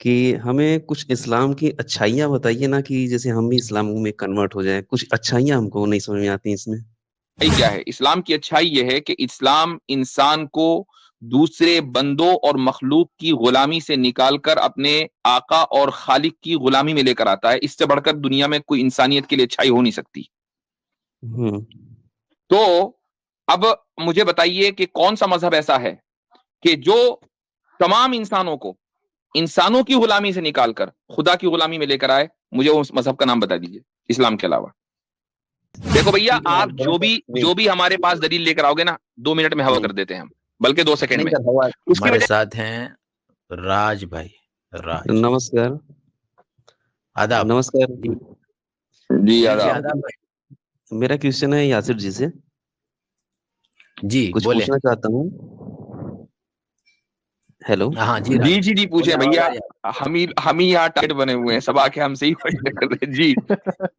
कि हमें कुछ इस्लाम की अच्छाइयाँ बताइए ना कि जैसे हम भी इस्लाम में कन्वर्ट हो जाएँ। कुछ अच्छाइयाँ हमको नहीं समझ में आती इसमें। क्या है इस्लाम की अच्छाई यह है कि इस्लाम इंसान को दूसरे बंदों और मखलूक की गुलामी से निकालकर अपने आका और खालिक की गुलामी में लेकर आता है। इससे बढ़कर दुनिया में कोई इंसानियत के लिए अच्छाई हो नहीं सकती। हुँ। तो अब मुझे बताइए कि कौन सा मजहब ऐसा है कि जो तमाम इंसानों को इंसानों की गुलामी से निकालकर खुदा की गुलामी में लेकर आए। मुझे उस मजहब का नाम बता दीजिए इस्लाम के अलावा। देखो भैया, ठीक है, आप आप बड़ा जो भी हमारे पास दलील लेकर आओगे ना, 2 मिनट में हवा हुँ। कर देते हैं हम, बल्कि 2 सेकंड नहीं में। सर हवा उसकी हमारे वजह साथ हैं राज भाई। राज, नमस्कार, आदाब। नमस्कार जी। जी जी आदाब। आदाब भाई। मेरा क्वेश्चन है यासिर जी से, जी कुछ बोले। पूछना चाहता हूँ। हेलो? हाँ जी जी राज, जी जी, बोले, पूछे आवाज भैया। आ रही है हम ही यहाँ टारगेट बने हुए हैं, सब आके हमसे ही क्वेश्चन कर रहे हैं। जी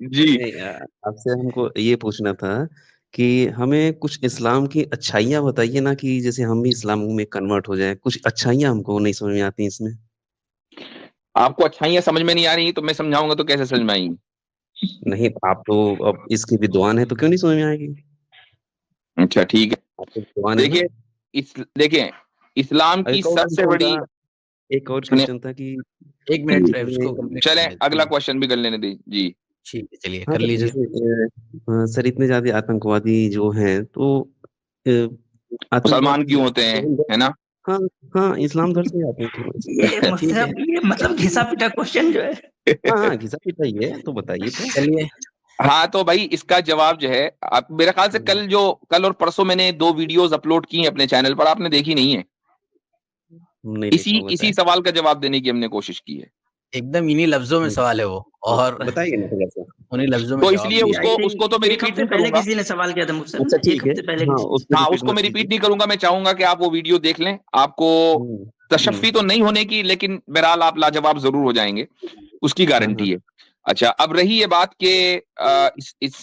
जी। नहीं आपसे हमको ये पूछना था कि हमें कुछ इस्लाम की अच्छाइयाँ बताइए ना कि जैसे हम भी इस्लाम में कन्वर्ट हो जाएँ। कुछ अच्छाइयाँ हमको नहीं समझ में आती इसमें। आपको अच्छाइयाँ समझ में नहीं आ रही तो मैं समझाऊंगा तो कैसे समझ में आएंगी? नहीं, आप तो अब इसकी विद्वान हैं, तो क्यों नहीं समझ में आएगी? अच्छा ठीक है। आप तो विद्वान हैं ना? देखिए, देखिए, इस्लाम की एक और सबसे क्वेश्चन बड़ी। था एक और सुनिए, क्वेश्चन था कि 1 मिनट उसको इसमें कंप्लीट चलें करने अगला दीजिए। क्वेश्चन भी कर लेने दी जी। ठीक है, चलिए हाँ, कर तो लीजिए। जैसे सर इतने ज़्यादा आतंकवादी जो हैं, तो मुसलमान आतंकवादी क्यों होते हैं, है ना? हाँ, हाँ, इस्लाम धर्म से आते हैं थोड़ा। ठीक है, ये मतलब घिसा-पिटा क्वेश्चन जो है। हाँ, हाँ, घिसा-पिटा ही है, तो बताइए तो। चलिए। हाँ तो भाई इसका जवाब जो है, आप मेरे ख्याल से कल और परसों मैंने 2 वीडियोस अपलोड की हैं अपने चैनल पर, आपने देखी नहीं है। नहीं इसी देखा होगा इसी शायद। सवाल का जवाब देने की हमने कोशिश की है। एकदम इन्हीं लफ्जों में हुँ, सवाल है वो, तो और बताइए ना थोड़ा-सा। उन्हीं लफ्जों में तो जवाब इसलिए भी आई उसको है। थिंक उसको तो मैं 1 रिपीट हफ्ते नहीं पहले करूंगा। किसी ने सवाल किया था मुझसे ना, अच्छा 1 ठीक है। हफ्ते पहले हाँ, किसी ने। उसको हाँ, रिपीट उसको मत मैं रिपीट कीजिए। नहीं करूंगा, मैं चाहूंगा कि आप वो वीडियो देख लें। आपको हुँ, हुँ। तशफ़ी तो नहीं होने की, लेकिन बहरहाल आप लाजवाब जरूर हो जाएंगे, उसकी हाँ, हाँ। गारंटी है। अच्छा, अब रही ये बात कि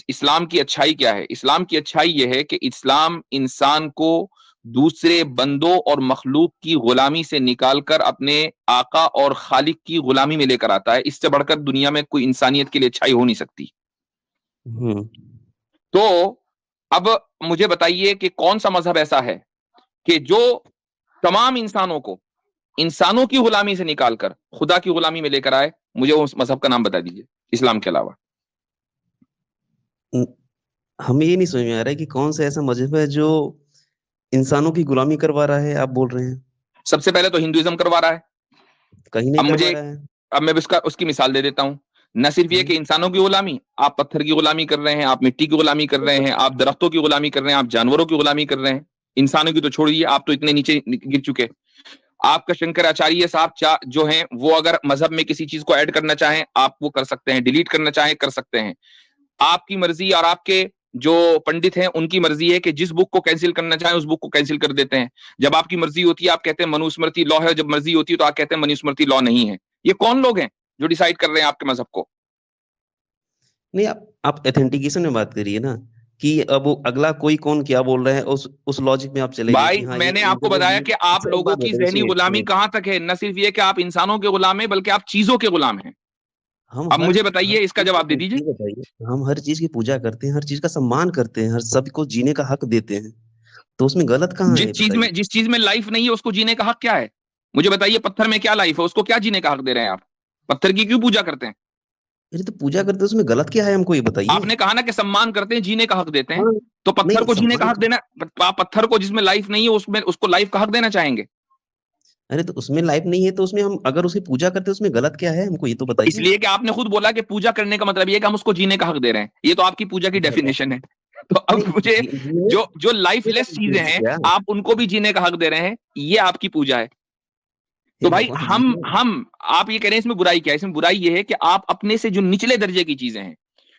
इस्लाम की अच्छाई क्या है। इस्लाम की अच्छाई ये है कि इस्लाम इंसान को दूसरे बंदों और मखलूक की गुलामी से निकालकर अपने आका और खालिक की गुलामी में लेकर आता है। इससे बढ़कर दुनिया में कोई इंसानियत के लिए अच्छाई हो नहीं सकती। हुँ। तो अब मुझे बताइए कि कौन सा मजहब ऐसा है कि जो तमाम इंसानों को इंसानों की गुलामी से निकालकर खुदा की गुलामी में लेकर आए। मुझे उस मजहब का नाम बता दीजिए इस्लाम के अलावा। उम, हमें ये नहीं समझ में आ रहा है कि कौन-सा ऐसा मज़हब है जो इंसानों की गुलामी करवा रहा है, आप बोल रहे हैं? सबसे पहले तो हिंदुइज्म करवा रहा है। कहीं नहीं अब करवा मुझे रहा है। अब मैं उसकी मिसाल दे देता हूं। न सिर्फ ये हुँ। कि इंसानों की गुलामी, आप पत्थर की गुलामी कर रहे हैं, आप मिट्टी की गुलामी कर रहे हैं, आप दरख्तों की गुलामी कर रहे हैं, आप जानवरों की गुलामी कर रहे हैं। इंसानों की तो छोड़िए, आप तो इतने नीचे गिर चुके। आपका शंकराचार्य साहब जो हैं, वो अगर मजहब में किसी चीज को ऐड करना चाहें, आप वो कर सकते हैं, डिलीट करना चाहें कर सकते हैं। आपकी मर्जी, और आपके जो पंडित हैं उनकी मर्जी है कि जिस बुक को कैंसिल करना चाहें उस बुक को कैंसिल कर देते हैं। जब आपकी मर्जी होती है आप कहते हैं मनुस्मृति लॉ है, जब मर्जी होती है तो आप कहते हैं मनुस्मृति लॉ नहीं है। ये कौन लोग हैं जो डिसाइड कर रहे हैं आपके मजहब को? नहीं, आप ऑथेंटिकेशन में बात करिए ना, कि अब वो अगला कोई कौन क्या बोल रहा है, उस लॉजिक में आप चलेंगे भाई कि हाँ, ये मैंने आपको इनके लोग बताया ये कि आप अच्छा एक लोगों बात की बताइए, जहनी सुनिए, गुलामी सुनिए। कहां तक है। न सिर्फ ये कि आप इंसानों के गुलाम हैं, बल्कि आप चीजों के गुलाम हैं। हम अब हर मुझे हर बताइए, इसका चीज़ जवाब दे को दीजिए। ये बताइए, हम हर चीज़ की पूजा करते हैं, हर चीज़ का सम्मान करते हैं, हर सबको जीने का हक देते हैं, तो उसमें गलत कहाँ है बताइए? जिस चीज में लाइफ नहीं है उसको जीने का हक क्या है? मुझे बताइए, पत्थर में क्या लाइफ है, उसको क्या जीने का हक दे रहे हैं आप? पत्थर की क्यों पूजा करते हैं? अरे तो पूजा करते हैं, उसमें गलत क्या है हमको ये बताइए? आपने कहा ना कि सम्मान करते हैं, जीने का हक देते हैं। हाँ, तो पत्थर नहीं को जीने का सम्मान हक देना, आप पत्थर को जिसमें लाइफ नहीं है उसमें उसको लाइफ का हक देना चाहेंगे? अरे तो उसमें लाइफ़ नहीं है, तो उसमें हम अगर उसकी पूजा करते हैं, उसमें गलत क्या है हमको ये तो बताइए? इसलिए कि आपने खुद बोला कि पूजा करने का मतलब ये कि हम उसको जीने का हक दे रहे हैं। ये तो आपकी पूजा की अच्छा, डेफिनेशन है। तो अब नहीं मुझे जीने जो जो जीने का लाइफलेस पूछे चीजें हैं हैं क्या? आप उनको भी जीने का हक दे रहे हैं, ये आपकी पूजा है। हे तो भाई भगवान हम जीने हम आप ये कह रहे हैं इसमें बुराई क्या है? इसमें बुराई ये है कि आप अपने से जो निचले दर्जे की चीजें हैं,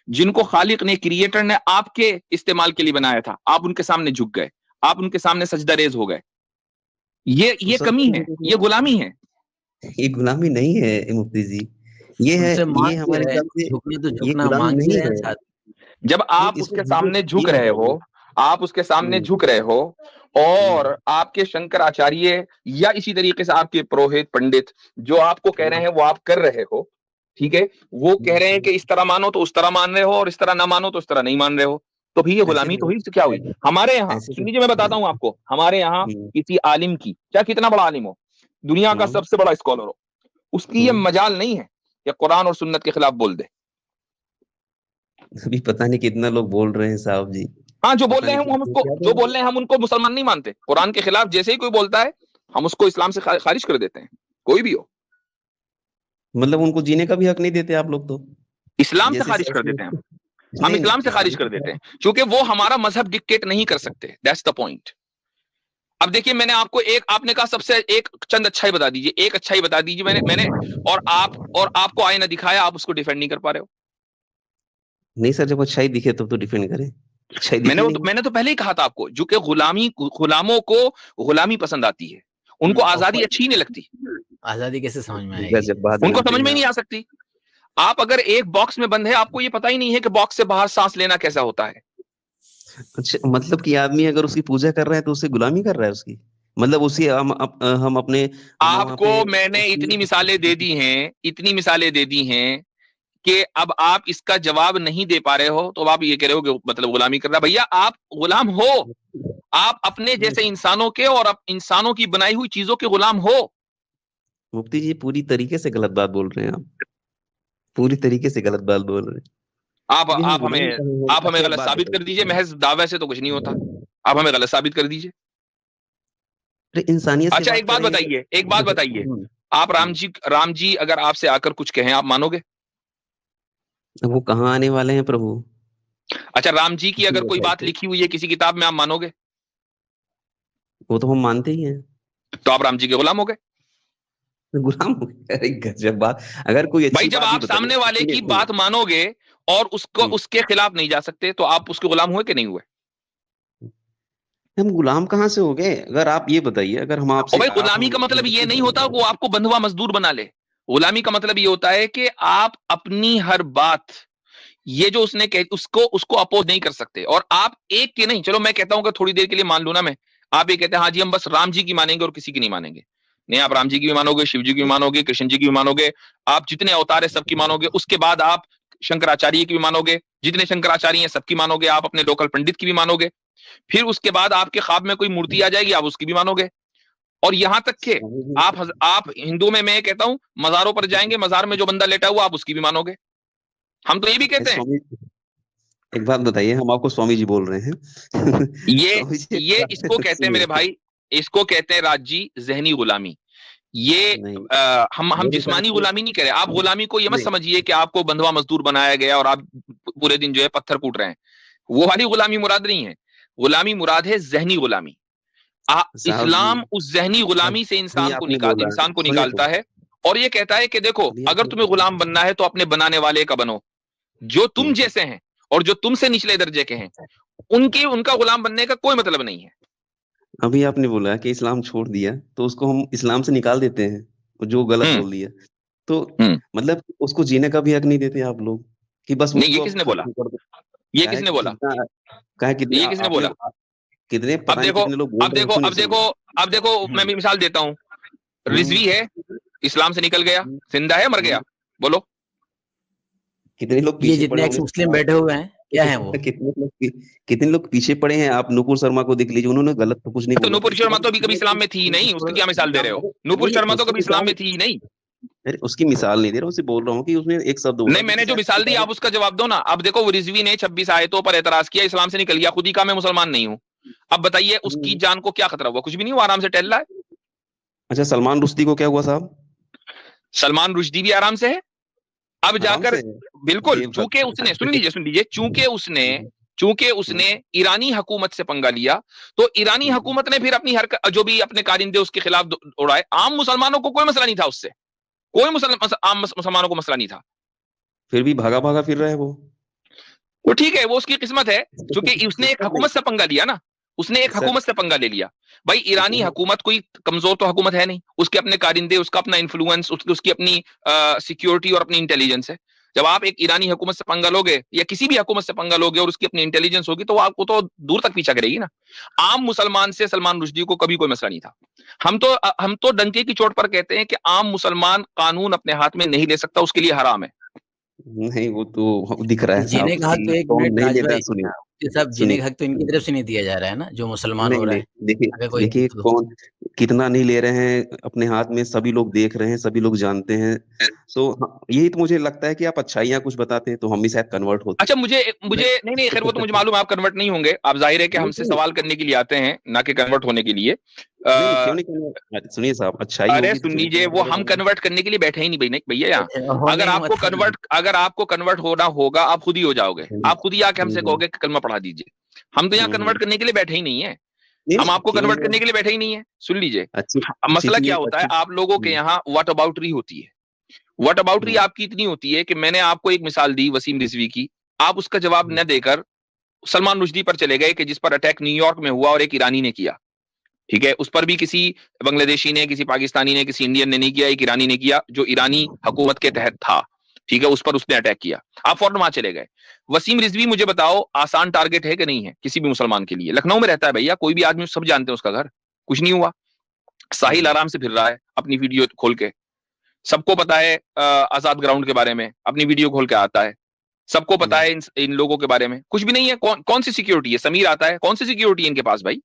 जिनको खालिक ने, क्रिएटर ने आपके इस्तेमाल के लिए बनाया था, आप उनके सामने झुक गए, आप उनके सामने सजदरेज हो गए। तो ये सर कमी है, ये गुलामी है। ये गुलामी नहीं है मुफ्ती जी। उनसे ये मांग ही हमारे रहे हैं, हिसाब से झुकने तो ये झुकना गुलामी मांग ही नहीं रहे हैं है। साथ। जब नहीं आप इसमें उसके हमको सामने ये झुक रहे हो, बताइए आप उसके सामने झुक रहे हो, और आपके शंकराचार्य या इसी तरीके से आपके पुरोहित पंडित जो आपको कह रहे हैं वो आप कर रहे हो, ठीक है, वो कह रहे हैं कि इस तरह मानो तो उस तरह मान रहे हो, और इस तरह ना मानो तो इस तरह नहीं मान रहे हो, तो भी ये गुलामी तो हुई, इससे क्या हुई? हमारे यहाँ सुन लीजिए, मैं बताता हूँ आपको, हमारे यहाँ किसी आलिम की, चाहे कितना बड़ा आलिम हो, दुनिया का सबसे बड़ा स्कॉलर हो, उसकी ये मजाल नहीं है कि कुरान और सुन्नत के खिलाफ बोल दे। अभी पता नहीं कितना लोग बोल रहे हैं साहब जी। हाँ, जो बोल रहे हैं हम उसको, जो बोल रहे हैं हम उनको मुसलमान नहीं मानते। कुरान के खिलाफ जैसे ही कोई बोलता है हम उसको इस्लाम से खारिज कर देते हैं, कोई भी हो। मतलब उनको जीने का भी हक नहीं देते आप लोग तो। इस्लाम से खारिज कर देते हैं हम इस्लाम से खारिज कर देते हैं, क्योंकि वो हमारा मजहब डिक्टेट नहीं कर सकते। That's the point. अब देखिए, मैंने आपको आपने कहा सबसे एक चंद अच्छाई बता दीजिए, एक अच्छाई बता दीजिए मैंने और आपको आईना दिखाया, आप उसको डिफेंड नहीं कर पा रहे हो। नहीं सर, जब अच्छाई दिखे तब तो डिफेंड करें। अच्छाई दिखी नहीं। मैंने तो पहले ही कहा था आपको, जो कि गुलामों को गुलामी पसंद आती है, उनको आजादी अच्छी नहीं लगती। आजादी कैसे समझ में आएगी? उनको समझ में ही नहीं आ सकती। आप अगर एक बॉक्स में बंद है, आपको ये पता ही नहीं है कि बॉक्स से बाहर सांस लेना कैसा होता है। अच्छा, मतलब कि आदमी अगर उसकी पूजा कर रहा है तो उससे गुलामी कर रहा है उसकी, मतलब उसी हम अपने आपको मैंने इतनी मिसालें दे दी हैं, इतनी मिसालें दे दी हैं कि अब आप इसका जवाब नहीं दे पा रहे हो, तो आप ये कह रहे हो कि मतलब गुलामी कर रहा। भैया, आप गुलाम हो, आप अपने जैसे इंसानों के और इंसानों की बनाई हुई चीजों के गुलाम हो। मुफ्ती जी पूरी तरीके से गलत बात बोल रहे हैं आप, पूरी तरीके से गलत बात बोल रहे हैं। आप हमें गलत साबित कर दीजिए। महज दावे से तो कुछ नहीं होता, आप हमें गलत साबित कर दीजिए। इंसानियत। अच्छा, एक बात बताइए, आप राम जी अगर आपसे आकर कुछ कहें, आप मानोगे? वो कहाँ आने वाले हैं प्रभु? अच्छा, राम जी की अगर कोई बात लिखी हुई है किसी किताब में, आप मानोगे? वो तो हम मानते ही हैं। तो आप राम जी के गुलाम हो गए। गुलाम हो गए? अरे गजब बात। अगर कोई अच्छी भाई, जब आप सामने वाले की बात मानोगे और उसके खिलाफ नहीं जा सकते, तो आप उसके गुलाम हुए कि नहीं हुए? हम गुलाम कहाँ से हो गए? अगर आप ये बताइए, अगर हम आपसे भाई, गुलामी का मतलब ये नहीं होता वो आपको बंधुआ मजदूर बना ले। गुलामी का मतलब ये होता है कि आप अपनी हर बात, ये जो उसने उसको अपोज नहीं कर सकते। और आप एक के नहीं, चलो मैं कहता हूं कि थोड़ी देर के लिए मान लू ना मैं, आप ये कहते हैं हाँ जी हम बस राम जी की मानेंगे और किसी की नहीं मानेंगे। नहीं, आप राम जी की भी मानोगे, शिव जी की भी मानोगे, कृष्ण जी की भी मानोगे, आप जितने अवतार है सबकी मानोगे। उसके बाद आप शंकराचार्य की भी मानोगे, जितने शंकराचार्य हैं सबकी मानोगे। आप अपने लोकल पंडित की भी मानोगे। फिर उसके बाद आपके ख्वाब में कोई मूर्ति आ जाएगी, आप उसकी भी मानोगे। और यहां तक के आप हिंदू में, मैं कहता हूं, मजारों पर जाएंगे, मजार में जो बंदा लेटा हुआ आप उसकी भी मानोगे। हम तो ये भी कहते हैं। एक बात बताइए, हम आपको स्वामी जी बोल रहे हैं। ये इसको कहते हैं मेरे भाई, इसको कहते हैं राज जी जहनी गुलामी। ये हम जिस्मानी गुलामी नहीं कह रहे। आप गुलामी को ये मत समझिए कि आपको बंधुआ मजदूर बनाया गया और आप पूरे दिन जो है पत्थर कूट रहे हैं, वो वाली गुलामी मुराद नहीं है। गुलामी मुराद है जहनी गुलामी। इस्लाम उस जहनी गुलामी से इंसान को निकालता है और ये कहता है कि देखो, अगर तुम्हें गुलाम बनना है तो अपने बनाने वाले का बनो। जो तुम जैसे हैं और जो तुमसे निचले दर्जे के हैं, उनका गुलाम बनने का कोई मतलब नहीं है। अभी आपने बोला कि इस्लाम छोड़ दिया तो उसको हम इस्लाम से निकाल देते हैं, जो गलत बोल दिया तो मतलब उसको जीने का भी हक नहीं देते आप लोग कि बस नहीं। ये किसने बोला? ये किसने बोला? ये किसने बोला? कितने अब देखो मैं भी मिसाल देता हूँ। रिजवी है, इस्लाम से निकल गया, जिंदा है, मर गया? बोलो कितने लोग ये जितने एक्स मुस्लिम बैठे हुए हैं, क्या है वो? कितने लोग पीछे पड़े हैं? आप नुपुर शर्मा को देख लीजिए, उन्होंने गलत तो कुछ नहीं बोला। नुपुर शर्मा तो अभी कभी इस्लाम में थी ही नहीं, उसकी क्या मिसाल दे रहे हो? नुपुर शर्मा तो कभी इस्लाम में थी ही नहीं। अरे उसकी मिसाल नहीं दे रहा, उसे बोल रहा हूँ कि उसने एक शब्द नहीं, मैंने जो मिसाल दी आप उसका जवाब दो ना। अब देखो, वो रिजवी ने 26 आयतों पर एतराज किया, इस्लाम से निकल गया, खुद ही कहा मैं मुसलमान नहीं हूँ। अब बताइए उसकी जान को क्या खतरा हुआ? कुछ भी नहीं हुआ, आराम से टहल रहा है। अच्छा, सलमान रुश्दी को क्या हुआ साहब? सलमान रुश्दी भी आराम से है। अब जाकर बिल्कुल, चूंकि उसने, सुन लीजिए, चूंकि उसने ईरानी हुकूमत से पंगा लिया, तो ईरानी हुकूमत ने फिर अपनी जो भी अपने कारिंदे उसके खिलाफ उड़ाए। आम मुसलमानों को कोई मसला नहीं था उससे, कोई आम मुसलमानों को मसला नहीं था। फिर भी भागा फिर रहा है वो ठीक है, वो उसकी किस्मत है, क्योंकि उसने एक हुकूमत से पंगा लिया ना, उसने एक हुकूमत से पंगा ले लिया। भाई, ईरानी हुकूमत कोई कमजोर तो हुकूमत है नहीं, उसके अपने कारिंदे, उसका अपना इन्फ्लुएंस, उसकी अपनी सिक्योरिटी और अपनी इंटेलिजेंस है। जब आप एक ईरानी हुकूमत से पंगा लोगे या किसी भी हुकूमत से पंगा लोगे और उसकी अपनी इंटेलिजेंस होगी तो वो आपको तो दूर तक पीछा करेगी ना। आम मुसलमान से सलमान रुश्दी को कभी कोई मसला नहीं था। हम तो डंके की चोट पर कहते हैं कि आम मुसलमान कानून अपने हाथ में नहीं ले सकता, उसके लिए हराम है। नहीं, वो तो दिख रहा है जीने साहब का हक कि तो एक कौन मिनट नहीं राज ले रहा। भाई, सुनिए ये सब जीने सुनिए का हक तो इनकी तरफ से नहीं दिया जा रहा है ना, जो मुसलमान हो नहीं रहा नहीं, है। देखिए अगर कोई देखिए हिंदू कौन कितना नहीं ले रहे हैं अपने हाथ में, सभी लोग देख रहे हैं, सभी लोग जानते हैं। तो यही तो मुझे लगता है कि आप अच्छाइयाँ कुछ बताते तो हम भी शायद कन्वर्ट होते। अच्छा, मुझे मुझे नहीं नहीं, खैर वो तो मुझे मालूम है आप कन्वर्ट नहीं होंगे। आप जाहिर है कि हमसे नहीं सवाल करने के लिए आते हैं, ना कि कन्वर्ट होने के लिए। नहीं, क्यों नहीं कन्वर्ट। सुनिए साहब, अच्छाई अरे होगी तो सुन चलिए लीजिए, वो हम कन्वर्ट करने के लिए बैठे ही नहीं भाई, नहीं भैया यहाँ। होने का मतलब नहीं। अगर आपको कन्वर्ट होना होगा, आप खुद ही हो जाओगे। आप खुद ही आके हमसे कहोगे कि कलमा पढ़ा दीजिए। हम तो यहाँ कन्वर्ट करने के लिए बैठे ही नहीं है। हम आपको क्यों कन्वर्ट नहीं? करने के लिए बैठे ही नहीं है। सुन लीजिए, अच्छी अच्छी मसला चीज क्या होता है, अच्छी आप लोगों के यहाँ व्हाट अबाउटरी होती है। व्हाट अबाउटरी आपकी इतनी होती है कि मैंने आपको एक मिसाल दी वसीम रिजवी की, आप उसका जवाब न देकर सलमान रुश्दी पर चले गए कि जिस पर अटैक न्यूयॉर्क में हुआ और एक ईरानी ने किया। ठीक है, उस पर भी किसी बांग्लादेशी ने, किसी पाकिस्तानी ने, किसी इंडियन ने नहीं किया, एक ईरानी ने किया जो ईरानी हुकूमत के तहत था। ठीक है, उस पर उसने अटैक किया, आप फौरन वहां चले गए। वसीम रिजवी मुझे बताओ आसान टारगेट है कि नहीं है किसी भी मुसलमान के लिए? लखनऊ में रहता है भैया, कोई भी आदमी, सब जानते हैं उसका घर, कुछ नहीं हुआ। साहिल आराम से फिर रहा है अपनी वीडियो खोल के, सबको पता है आजाद ग्राउंड के बारे में, अपनी वीडियो खोल के आता है। सबको पता है इन लोगों के बारे में, कुछ भी नहीं है। कौन सी सिक्योरिटी है? समीर आता है, कौन सी सिक्योरिटी है इनके पास भाई?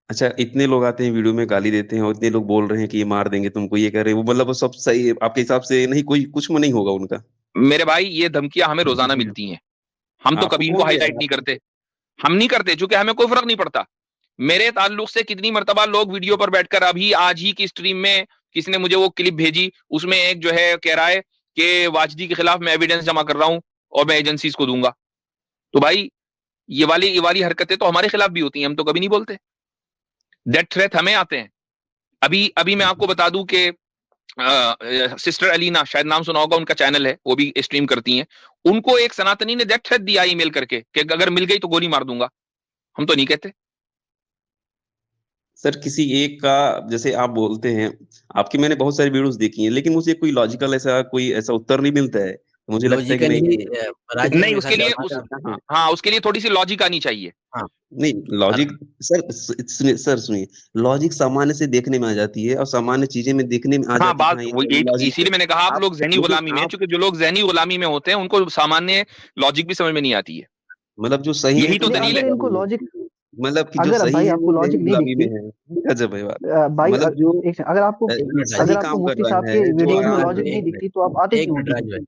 अच्छा, इतने लोग आते हैं वीडियो में गाली देते हैं और इतने लोग बोल रहे हैं कि ये मार देंगे तुमको, ये कह रहे हैं वो, मतलब वो सब सही है आपके हिसाब से? नहीं, कोई कुछ में नहीं होगा उनका। मेरे भाई ये धमकियां हमें रोजाना मिलती हैं, हम तो आपको कभी इनको कौन दे हाईलाइट रहा नहीं है? करते। हम नहीं करते क्योंकि हमें कोई फर्क नहीं पड़ता। मेरे ताल्लुक से कितनी मर्तबा लोग वीडियो पर बैठकर, अभी आज ही की स्ट्रीम में किसी ने मुझे वो क्लिप भेजी, उसमें एक जो है कह रहा है कि वाजदी के खिलाफ मैं एविडेंस जमा कर रहा हूं और मैं एजेंसीज को दूंगा। तो भाई ये वाली हरकतें तो हमारे खिलाफ भी होती हैं, हम तो कभी नहीं बोलते। डेथ थ्रेट हमें आते हैं। अभी अभी मैं आपको बता दूं कि सिस्टर अलीना, शायद नाम सुना होगा, उनका चैनल है, वो भी स्ट्रीम करती हैं। उनको एक सनातनी ने डेथ थ्रेट दिया ईमेल करके कि अगर मिल गई तो गोली मार दूंगा। हम तो नहीं कहते। सर किसी एक का, जैसे आप बोलते हैं, आपकी मैंने बहुत सारी वीडियोस देखी हैं, लेकिन मुझे कोई लॉजिकल कोई ऐसा उत्तर नहीं मिलता है, तो मुझे लगता है कि लॉजिकली नहीं। राज भाई नहीं, मेरे उसके ख्याल लिए से हाँ, उसके लिए थोड़ी सी लॉजिक आनी चाहिए। हाँ, नहीं लॉजिक, सर सुनिए, लॉजिक सामान्य से देखने में आ जाती है और सामान्य चीजें में देखने में आ हाँ, जाती है कि बात हाँ, ये वो यही तो, लॉजिक है। इसीलिए मैंने कहा आप लोग जहनी लेकिन गुलामी में हैं, आप क्योंकि जो लोग जहनी गुलामी में होते हैं उनको सामान्य लॉजिक भी समझ में नहीं आती है। मतलब जो सही है यही तो तो दलील अगर है। इनको लॉजिक, मतलब कि जो अगर सही भाई है आपको वो जहनी लॉजिक नहीं गुलामी में दिखती, है। गजब है बात। भाई मतलब जो एक अगर आपको एक मिनट राज सही अगर आपको काम कर मुफ्ती साहब रहा के है, जो वीडियोस में आराम लॉजिक से, नहीं दिखती तो आप आते एक क्यों? मिनट राज भाई,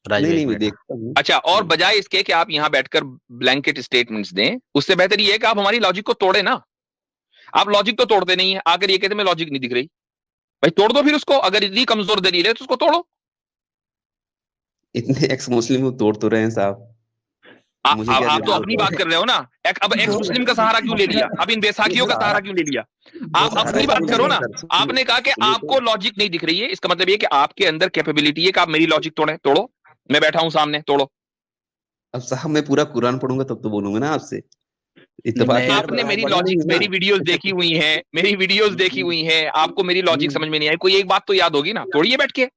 राज नहीं भाई नहीं एक मैं मिनट। देखता हूँ। अच्छा, और बजाय इसके कि आप यहाँ बैठकर ब्लैंकेट स्टेटमेंट्स दें, उससे बेहतर ये है कि आप हमारी लॉजिक को तोड़े ना। आप लॉजिक तो तोड़ते नहीं है, आकर ये कहते मैं लॉजिक नहीं दिख रही। भाई तोड़ दो फिर उसको, अगर इतनी कमजोर दलील है तो उसको तोड़ो। इतने एक्स मुस्लिम तोड़ तो रहे हैं साहब, मुझे क्या आप तो जरूरत अपनी है? बात कर रहे हो ना। अब एक्स मुस्लिम का सहारा क्यों ले लिया? अब इन बैसाखियों का सहारा क्यों ले लिया? आप सहारा अपनी बात क्यों करो नहीं ना। सर, सुनिए आपने कहा कि सुनिए आपको लॉजिक नहीं दिख रही है, इसका मतलब ये कि आपके अंदर कैपेबिलिटी है कि आप मेरी लॉजिक तोड़े। तोड़ो, मैं बैठा हूं सामने, तोड़ो। अब साहब मैं पूरा कुरान पढ़ूंगा तब तो बोलूंगा ना आपसे। नहीं मैं इत्तेफाक यार आपने राज मेरी पढ़ा नहीं लॉजिक, है ना। मेरी वीडियोस देखी हुई हैं, मेरी वीडियोस देखी हुई हैं, आपको मेरी लॉजिक समझ में नहीं आई, कोई एक बात तो याद होगी ना। तोड़िए बैठ के,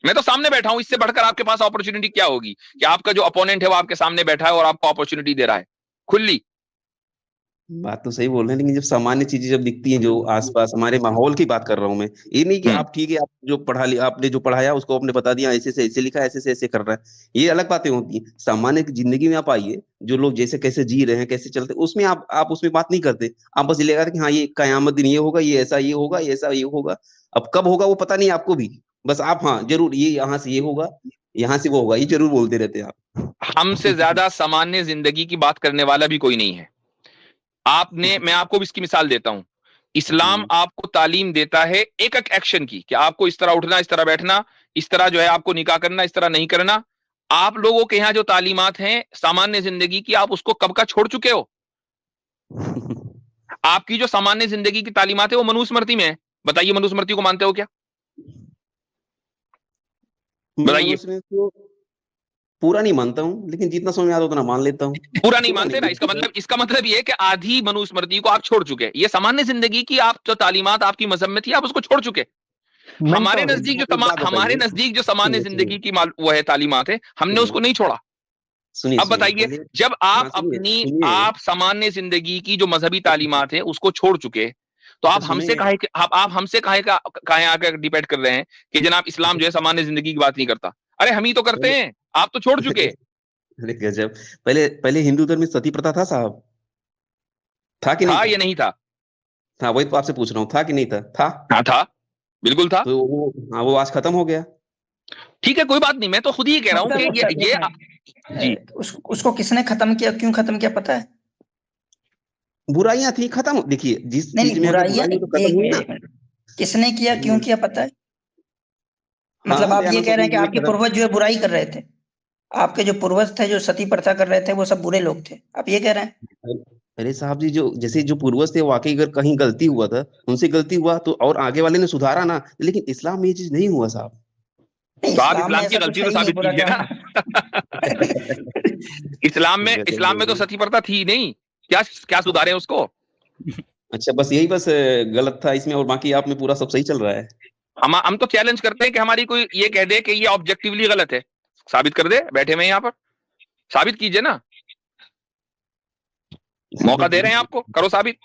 मैं तो सामने बैठा हूं, इससे बढ़कर आपके पास अपॉर्चुनिटी क्या होगी कि आपका जो अपोनेंट है वो आपके सामने बैठा है और आपको अपॉर्चुनिटी दे रहा है खुली। बात तो सही बोल रहे हैं, लेकिन जब सामान्य चीजें जब दिखती हैं जो आसपास हमारे माहौल की बात कर रहा हूँ मैं, ये नहीं कि आप ठीक है, आप जो पढ़ा लिया, आपने जो पढ़ाया उसको आपने बता दिया, ऐसे से ऐसे लिखा, ऐसे से ऐसे कर रहा है, ये अलग बातें होती हैं। सामान्य जिंदगी में आप आइए, जो लोग जैसे कैसे जी रहे हैं, कैसे चलते, उसमें आप उसमें बात नहीं करते। आप बस ये लगाते कि हाँ ये कयामत दिन ये होगा, ये ऐसा ये होगा, ये ऐसा ये होगा। अब कब होगा वो पता नहीं आपको भी, बस आप हाँ जरूर ये यहाँ से ये होगा, यहाँ से वो होगा, ये जरूर बोलते रहते हैं आप। हमसे ज्यादा सामान्य जिंदगी की बात करने वाला भी कोई नहीं है। मैं आपको भी इसकी मिसाल देता हूं। इस्लाम आपको तालीम देता है एक एक एक्शन की कि आपको इस तरह उठना, इस तरह बैठना, इस तरह जो है आपको निकाह करना, इस तरह नहीं करना। आप लोगों के यहाँ जो तालीमात हैं सामान्य जिंदगी की, आप उसको कब का छोड़ चुके हो? आपकी जो सामान्य जिंदगी की तालीमात है वो मनुस्मृति में है। बताइए, मनुस्मृति को मानते हो क्या? बताइए। पूरा नहीं मानता हूँ, लेकिन जितना समझ में आता उतना मान लेता हूँ। पूरा नहीं मानते ना, इसका मतलब ये है कि आधी मनुस्मृति को आप छोड़ चुके। ये सामान्य जिंदगी की आप जो तालीमात आपकी मजहब में थी, आप उसको छोड़ चुके। हमारे नजदीक जो हमारे नजदीक जो सामान्य जिंदगी की वो है तालीमात है, हमने उसको नहीं छोड़ा। सुनिए अब बताइए, जब आप आप सामान्य जिंदगी की जो मजहबी तालीमात है उसको छोड़ चुके, तो आप हमसे काहे आकर डिबेट कर रहे हैं कि जनाब इस्लाम जो है सामान्य जिंदगी की बात नहीं करता। अरे हम ही तो करते हैं, आप तो छोड़ चुके। अरे गजब। पहले हिंदू धर्म में सती प्रथा था साहब, था कि नहीं था? ये नहीं था। था, वही तो आपसे पूछ रहा हूँ, था कि नहीं था? हाँ था, बिल्कुल था। तो वो आज खत्म हो गया। ठीक है, कोई बात नहीं, मैं तो खुद ही कह रहा हूँ कि ये जी उसको किसने खत्म किया, क्यों खत्म किया पता है? बुराइयां थी, खत्म। देखिए जिस चीज में बुराइयां तो खत्म हुई ना। किसने किया, क्यों किया पता है? मतलब आप ये कह रहे हैं कि आपके पूर्वज जो है बुराई कर रहे थे, आपके जो पूर्वज थे जो सती प्रथा कर रहे थे वो सब बुरे लोग थे, आप ये कह रहे हैं? अरे साहब जी, जो पूर्वज थे वाकई अगर कहीं गलती हुआ था, उनसे गलती हुआ तो और आगे वाले ने सुधारा ना, लेकिन इस्लाम में ये चीज नहीं हुआ साहब। तो आप इस्लाम की गलती तो साबित कीजिए ना। इस्लाम में तो सती प्रथा थी नहीं, क्या सुधारे उसको? अच्छा, बस गलत था इसमें, और बाकी आप में पूरा सब सही चल रहा है। हम तो चैलेंज करते हैं कि हमारी कोई ये कह दे कि ये ऑब्जेक्टिवली गलत है, साबित कर दे, बैठे हुए यहाँ पर साबित कीजिए ना, मौका दे रहे हैं आपको, करो साबित।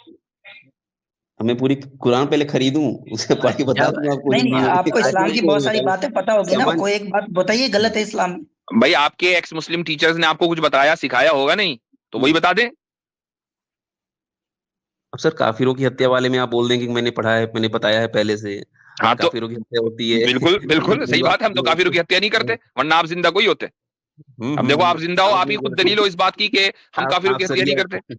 हमें पूरी कुरान पहले खरीदूं, उसे पढ़ के बता दूं आपको। नहीं, आपको इस्लाम की बहुत सारी बातें पता होगी ना, कोई एक बात बताइए गलत है इस्लाम में। भाई आपके एक्स मुस्लिम टीचर्स ने आपको कुछ बताया सिखाया होगा नहीं, तो वही बता दें। अब सर काफिरों की हत्या वाले में आप बोल देंगे कि मैंने पढ़ा है, मैंने बताया है पहले से। हाँ, तो काफिरों की हत्या होती है। बिल्कुल बिल्कुल सही बात है, हम तो काफिरों की हत्या नहीं करते, वरना आप जिंदा कोई होते। अब देखो आप जिंदा हो, आप ही खुद दलील हो इस बात की कि हम काफिरों की हत्या नहीं करते।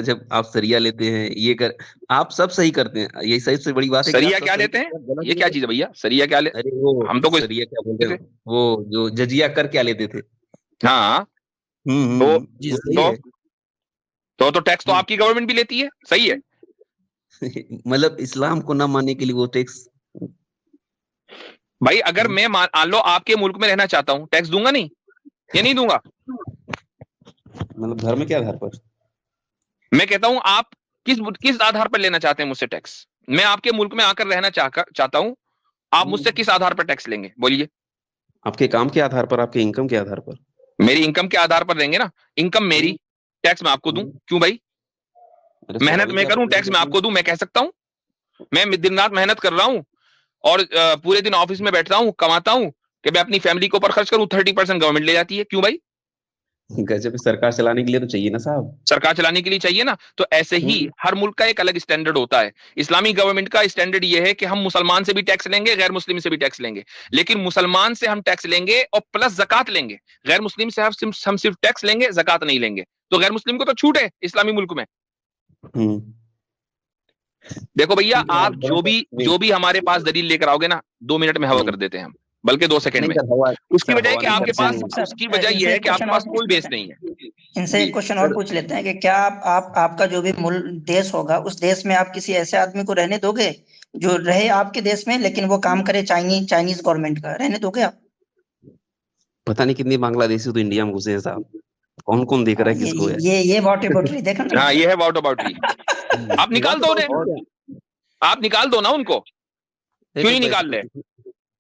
जब आप सरिया लेते हैं, आप सब सही करते हैं, यही सबसे बड़ी बात है। सरिया क्या लेते हैं? ये क्या चीज है भैया, सरिया क्या अरे वो हम तो कोई सरिया क्या बोलते हैं, वो जो जजिया कर क्या लेते थे। हाँ, तो टैक्स तो आपकी गवर्नमेंट भी लेती है, सही है। मतलब इस्लाम को ना मानने के लिए वो टैक्स। भाई अगर मैं मान लो आपके मुल्क में रहना चाहता हूँ, टैक्स दूंगा नहीं? ये नहीं दूंगा। मतलब धर्म के आधार पर मैं कहता हूं आप किस आधार पर लेना चाहते हैं मुझसे टैक्स? मैं आपके मुल्क में आकर रहना चाहता हूं, आप मुझसे किस आधार पर टैक्स लेंगे बोलिए? आपके काम के आधार पर, आपके इनकम के आधार पर। मेरी इनकम के आधार पर लेंगे ना, इनकम मेरी, टैक्स मैं आपको दूं, क्यों भाई? मेहनत मैं करूं, टैक्स मैं आपको दूं, मैं कह सकता हूं मैं दिन रात मेहनत कर रहा हूं और पूरे दिन ऑफिस में बैठता हूं, कमाता हूं कि मैं अपनी फैमिली के ऊपर खर्च करूं, 30% गवर्नमेंट ले जाती है, क्यों भाई? गजब, सरकार चलाने के लिए तो चाहिए ना साहब। सरकार चलाने के लिए चाहिए ना, तो ऐसे ही हर मुल्क का एक अलग स्टैंडर्ड होता है। इस्लामी गवर्नमेंट का स्टैंडर्ड ये है कि हम मुसलमान से भी टैक्स लेंगे, गैर मुस्लिम से भी टैक्स लेंगे, लेकिन मुसलमान से हम टैक्स लेंगे और प्लस ज़कात लेंगे। गैर मुस्लिम से हम सिर्फ टैक्स लेंगे, ज़कात नहीं लेंगे। तो गैर मुस्लिम को तो छूट है इस्लामी मुल्क में। देखो भैया, आप जो भी हमारे पास दलील लेकर आओगे ना, 2 मिनट में हवा कर देते हैं हम, बल्कि 2 सेकंड में। उसकी वजह है कि आपके पास, उसकी वजह यह है कि आपके पास कोई बेस नहीं है। इनसे एक क्वेश्चन और पूछ लेते हैं कि क्या आपका जो भी देश होगा, उस देश में आप किसी ऐसे आदमी को रहने दोगे जो रहे आपके देश में लेकिन वो काम करे चाइनीज गवर्नमेंट का, रहने दोगे आप? पता नहीं कितनी बांग्लादेशी तो इंडिया में घुसे हैं साहब, कौन कौन देख रहा है किसको है? ये वाटर बॉटल देखा ना। हाँ, ये है वाटर बॉटल। आप निकाल दो उन्हें, आप निकाल दो ना उनको, क्यों नहीं निकाल रहे?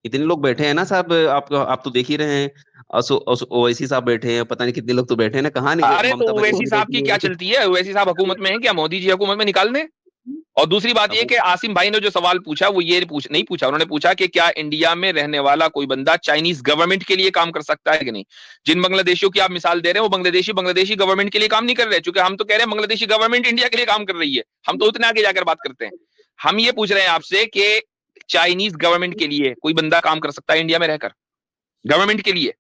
इतने लोग बैठे हैं ना साहब, आप तो देख ही रहे हैं। ओवैसी साहब बैठे हैं, पता नहीं कितने लोग तो बैठे हैं ना, कहाँ नहीं? अरे तो ओवैसी साहब की क्या चलती है? ओवैसी साहब हुकूमत में है क्या? मोदी जी हुकूमत में निकाल दें। और दूसरी बात ये कि आसिम भाई ने जो सवाल पूछा वो ये नहीं पूछा, उन्होंने पूछा कि क्या इंडिया में रहने वाला कोई बंदा चाइनीज गवर्नमेंट के लिए काम कर सकता है कि नहीं। जिन बांग्लादेशियों की आप मिसाल दे रहे हैं वो बांग्लादेशी गवर्नमेंट के लिए काम नहीं कर रहे, क्योंकि हम तो कह रहे हैं बांग्लादेशी गवर्नमेंट इंडिया के लिए काम कर रही है। हम तो उतने आगे जाकर बात करते हैं। हम ये पूछ रहे हैं आपसे कि चाइनीज गवर्नमेंट के लिए कोई बंदा काम कर सकता है इंडिया में रहकर, गवर्नमेंट के लिए?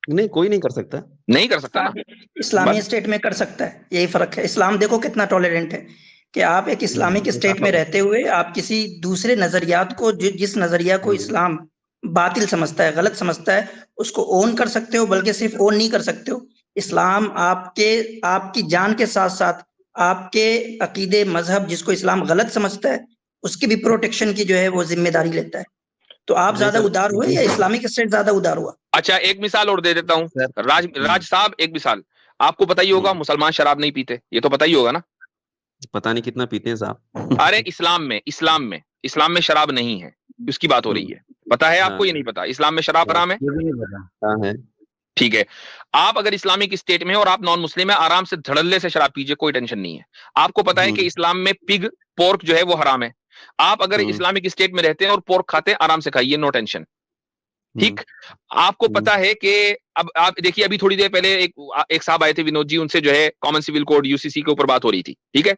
नहीं, कोई नहीं कर सकता। नहीं कर सकता ना। इस्लामी स्टेट में कर सकता है, यही फर्क है। इस्लाम देखो कितना टॉलरेंट है कि आप एक इस्लामिक स्टेट में रहते हुए आप किसी दूसरे नजरियात को, जिस नजरिया को इस्लाम बातिल समझता है, गलत समझता है, उसको ओन कर सकते हो। बल्कि सिर्फ ओन नहीं कर सकते हो, इस्लाम आपकी जान के साथ साथ आपके अकीदे मजहब जिसको इस्लाम गलत समझता है उसकी भी प्रोटेक्शन की जो है वो जिम्मेदारी लेता है। तो आप ज्यादा उदार हुए या इस्लामिक स्टेट ज्यादा उदार हुआ? अच्छा, एक मिसाल और दे देता हूँ राज साहब, एक मिसाल आपको पता ही होगा, मुसलमान शराब नहीं पीते, ये तो पता ही होगा ना? पता नहीं कितना पीते हैं साहब। अरे इस्लाम में इस्लाम में शराब नहीं है, उसकी बात हो रही है। पता है आपको? ये नहीं पता इस्लाम में शराब हराम है? ये भी नहीं पता। हाँ है। ठीक है, आप अगर इस्लामिक स्टेट में और आप नॉन मुस्लिम है, आराम से धड़ल्ले से शराब पीजिए, कोई टेंशन नहीं है। आपको पता है कि इस्लाम में पिग, पोर्क जो है वो हराम है। आप अगर इस्लामिक स्टेट में रहते हैं और पोर्क खाते हैं, आराम से खाइए, नो टेंशन। ठीक, आपको पता है कि अब आप देखिए, अभी थोड़ी देर पहले एक साहब आए थे, विनोद जी, उनसे जो है कॉमन सिविल कोड यूसीसी के ऊपर बात हो रही थी। ठीक है,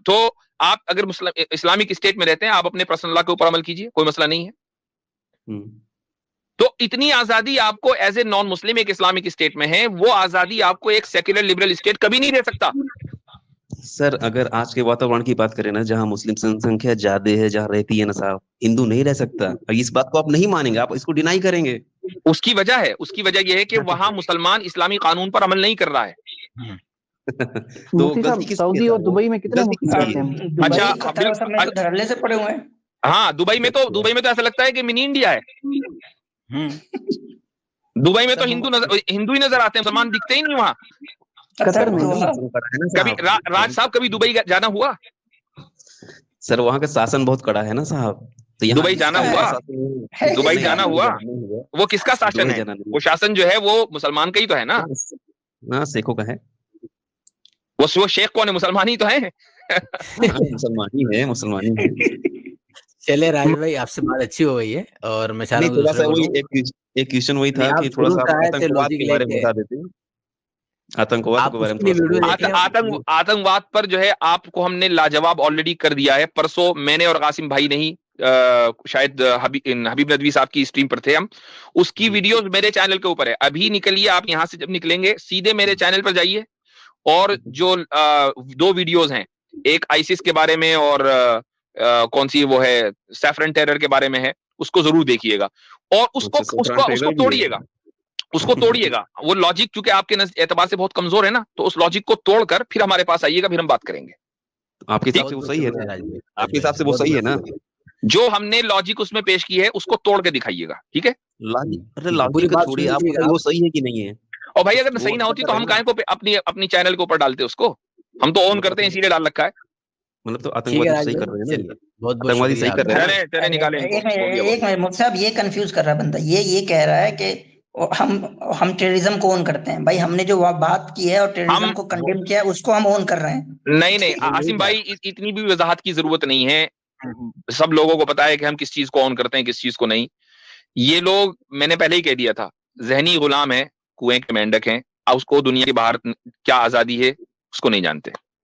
तो आप अगर इस्लामिक स्टेट में रहते हैं, आप अपने पर्सनल लॉ के ऊपर अमल कीजिए, कोई मसला नहीं है। तो इतनी आजादी आपको एज ए नॉन मुस्लिम एक इस्लामिक स्टेट में है, वो आजादी आपको एक सेक्युलर लिबरल स्टेट कभी नहीं दे सकता। सर अगर आज के वातावरण की बात करें ना, जहाँ मुस्लिम जनसंख्या ज्यादा है, जहाँ रहती है ना साहब, हिंदू नहीं रह सकता। इस बात को आप नहीं मानेंगे, आप इसको डिनाई करेंगे। उसकी वजह यह है कि वहां मुसलमान इस्लामी कानून पर अमल नहीं कर रहा है। तो गलती सऊदी और दुबई में कितने मुस्लिम रहते हैं? अच्छा, कतर सब में तो धड़ल्ले से पड़े हुए हैं। हाँ, दुबई में तो ऐसा लगता है कि मिनी इंडिया है। दुबई में तो हिंदू ही नजर आते हैं, मुसलमान दिखते ही नहीं वहां। कतर में कभी राज साहब कभी दुबई जाना हुआ? सर वहाँ का शासन बहुत कड़ा है ना साहब, तो यहाँ दुबई जाना हुआ? दुबई जाना हुआ? वो किसका शासन है? वो शासन जो है वो मुसलमान का ही तो है ना? हाँ, शेखों का है। वो शेख कौन है? मुसलमान ही तो है। मुसलमान ही है। चले राज भाई, आपसे बात अच्छी हो गई है, और मैं चाह रहा हूँ थोड़ा सा वही एक क्वेश्चन वही था कि थोड़ा सा आतंकवाद के बारे में बता देते हैं। आतंकवाद के बारे में आतंकवाद पर जो है आपको हमने लाजवाब ऑलरेडी कर दिया है। परसों मैंने और कासिम भाई नहीं, शायद हबीब नदवी साहब की स्ट्रीम पर थे हम, उसकी वीडियोस मेरे चैनल के ऊपर है। अभी निकलिए आप यहाँ से, जब निकलेंगे सीधे मेरे चैनल पर जाइए, और जो 2 वीडियोस हैं, एक आईसिस के बारे में और कौन सी वो है सैफरन टेरर के बारे में है, उसको जरूर देखिएगा और उसको तोड़िएगा, वो लॉजिक चूंकि आपके एतबार से बहुत कमजोर है ना, तो उस लॉजिक को तोड़कर फिर हमारे पास आइएगा, फिर हम बात करेंगे। आपके हिसाब से वो सही है ना? आपके हिसाब से वो सही है ना? जो हमने लॉजिक उसमें पेश की है उसको तोड़ के दिखाइएगा। ठीक है, लॉजिक छोड़िए, आप वो सही है कि नहीं है? और भाई अगर सही ना होती तो हम काहे को अपनी चैनल के ऊपर डालते उसको? हम तो ऑन करते हैं, इसीलिए डाल रखा है। मतलब तो आतंकवादी सही कर रहे हैं ना? बहुत सही कर रहे हैं। चले निकालें। एक मिनट मुझसे, अब ये कंफ्यूज कर रहा है बंदा, ये कह रहा है कि हम टेररिज्म को ऑन करते हैं। भाई हमने जो बात की है और टेररिज्म को कंडेम किया है, उसको हम ऑन कर रहे हैं। नहीं आसिम भाई, इतनी भी वजाहत की जरूरत नहीं है। सब लोगों को पता है कि हम किस चीज को ऑन करते हैं, किस चीज को नहीं। ये लोग, मैंने पहले ही कह दिया था, जहनी गुलाम है, कुएं के मेंढक हैं। उसको दुनिया के बाहर क्या आजादी है उसको नहीं जानते।